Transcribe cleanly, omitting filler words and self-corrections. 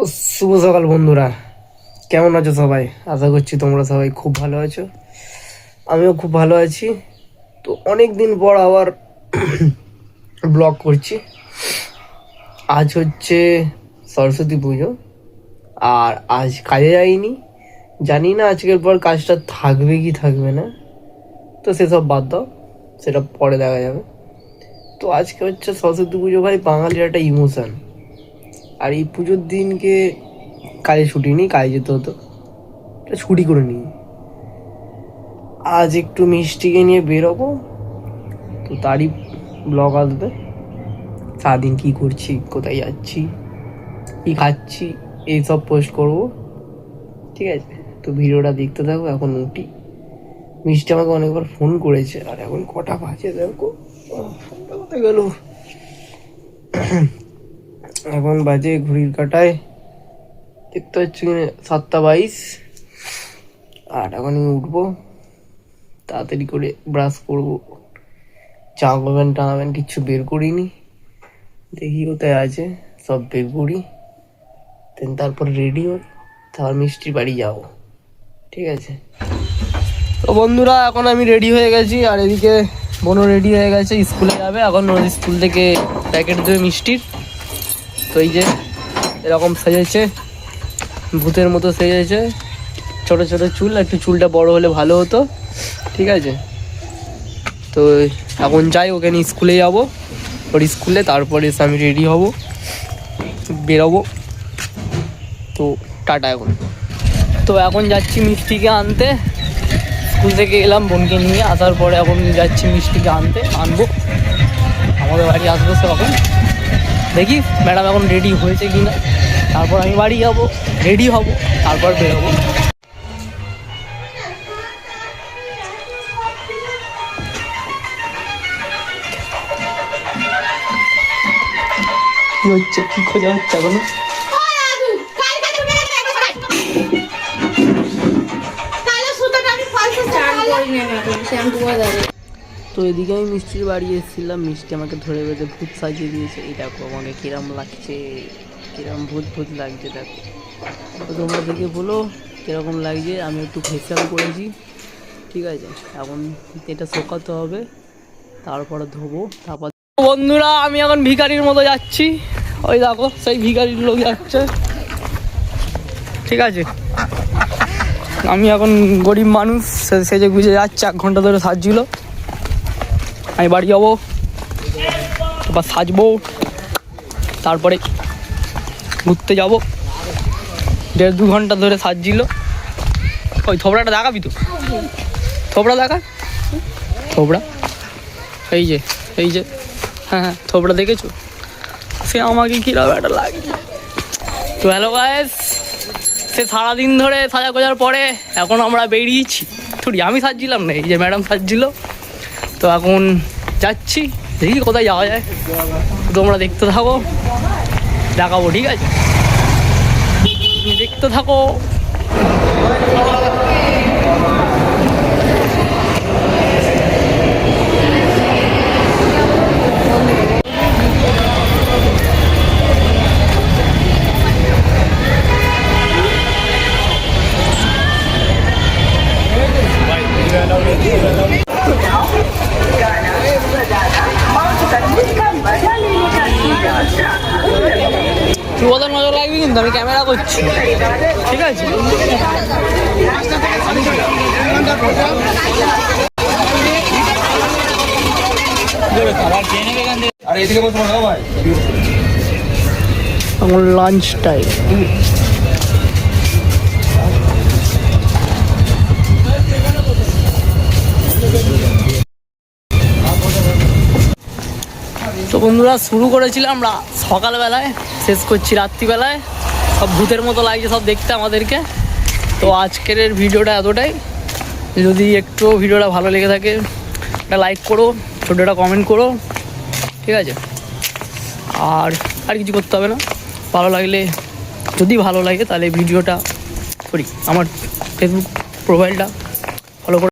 শুভ সকাল বন্ধুরা, কেমন আছো সবাই? আশা করছি তোমরা সবাই খুব ভালো আছো। আমিও খুব ভালো আছি। তো অনেক দিন পর আবার ব্লগ করছি। আজ হচ্ছে সরস্বতী পুজো, আর আজ কাজে যাইনি। জানি না আজকের পর কাজটা থাকবে কি থাকবে না, তো সেসব বাদ দাও, সেটা পরে দেখা যাবে। তো আজকে হচ্ছে সরস্বতী পুজো, ভাই বাঙালির একটা ইমোশন। আর এই পুজোর দিনকে কাজে ছুটি নেই, কাজে যেতে হতো, ছুটি করে নিই। আজ একটু মিষ্টিকে নিয়ে বেরোবো, তো তারই ব্লগ আসবে। সারাদিন কী করছি, কোথায় যাচ্ছি, কী খাচ্ছি, এইসব পোস্ট করবো, ঠিক আছে? তো ভিডিওটা দেখতে থাকবো। এখন উঠি। মিষ্টি আমাকে অনেকবার ফোন করেছে, আর এখন কটা বাজে দেখো, ফোনটা কোথায় গেল? এখন বাজে ঘড়ির কাঁটায় দেখতে হচ্ছে 7:22। আর এখন আমি উঠবো, তাড়াতাড়ি করে ব্রাশ করবো, জামা প্যান্ট টামা প্যান্ট কিচ্ছু বের করিনি, দেখি কোথায় আছে, সব বের করি, দেন তারপর রেডি হই, তারপর মিষ্টির বাড়ি যাবো, ঠিক আছে? তো বন্ধুরা, এখন আমি রেডি হয়ে গেছি, আর এদিকে বোনও রেডি হয়ে গেছে, স্কুলে যাবে। এখন ওর স্কুল থেকে প্যাকেট দেবে মিষ্টির। তো এই যে এরকম সেজেছে, ভূতের মতো সেজেছে, ছোটো ছোটো চুল, একটু চুলটা বড় হলে ভালো হতো, ঠিক আছে? তো এখন যাই, ওকে নিয়ে স্কুলে যাবো, ওর স্কুলে, তারপরে এসে আমি রেডি হব, বেরোবো। তো টাটা এখন। তো এখন যাচ্ছি মিষ্টিকে আনতে, স্কুল থেকে এলাম বোনকে নিয়ে, আসার পরে এখন যাচ্ছি মিষ্টিকে আনবো, আমাদের বাড়ি আসবো সেরকম। দেখি ম্যাডাম এখন রেডি হয়েছে কি না, তারপর আমি বাড়ি যাবো, রেডি হব, তারপর বেরোবো। কি হচ্ছে, কি খোঁজা হচ্ছে এখনো? তো এদিকে আমি মিষ্টির বাড়ি এসেছিলাম, মিষ্টি আমাকে ধরে বেঁধে ভূত সাজিয়ে দিয়েছে। এই দেখো আমাকে কিরম লাগছে, কিরম ভূত ভূত লাগছে দেখো। তো তোমরা দেখে বলো কিরকম লাগছে। আমি একটু ফেসিয়াল করেছি, ঠিক আছে? এখন এটা শুকাতে হবে, তারপরে ধোবো। তারপর বন্ধুরা, আমি এখন ভিখারির মতো যাচ্ছি, ওই দেখো সেই ভিখারির লোক যাচ্ছে, ঠিক আছে? আমি এখন গরিব মানুষ, সেজে গুজে যাচ্ছে, 1 ঘন্টা ধরে সাজছিল। আমি বাড়ি যাবো, তারপর সাজবো, তারপরে ঘুরতে যাবো। 1.5-2 ঘন্টা ধরে সাজছিল। ওই থোবড়াটা দেখাবি তো, থোবড়া দেখা, থোবড়া এই যে, এই যে, হ্যাঁ হ্যাঁ থোবড়া দেখেছো? সে আমাকে কিরকম একটা লাগে। তো হ্যালো গাইস, সে সারাদিন ধরে সাজা গোজার পরে এখন আমরা বেরিয়েছি। থুড়ি আমি সাজছিলাম না, এই যে ম্যাডাম সাজছিল। তো এখন যাচ্ছি, দেখি কোথায় যাওয়া যায়, তোমরা দেখতে থাকো, দেখাবো, ঠিক আছে? দেখতে থাকো। চুয়াদার নজর লাগবে কিন্তু, আমি ক্যামেরা করছি, ঠিক আছে? এখন লাঞ্চ টাইম। তো বন্ধুরা, শুরু করেছিলাম আমরা সকালবেলায়, শেষ করছি রাত্রিবেলায়। সব ভূতের মতো লাগছে সব দেখতে আমাদেরকে। তো আজকের ভিডিওটা এতটাই। যদি একটু ভিডিওটা ভালো লেগে থাকে, একটা লাইক করো, ছোটো একটা কমেন্ট করো, ঠিক আছে? আর কিছু করতে হবে না। ভালো লাগলে, যদি ভালো লাগে তাহলে ভিডিওটা করি, আমার ফেসবুক প্রোফাইলটা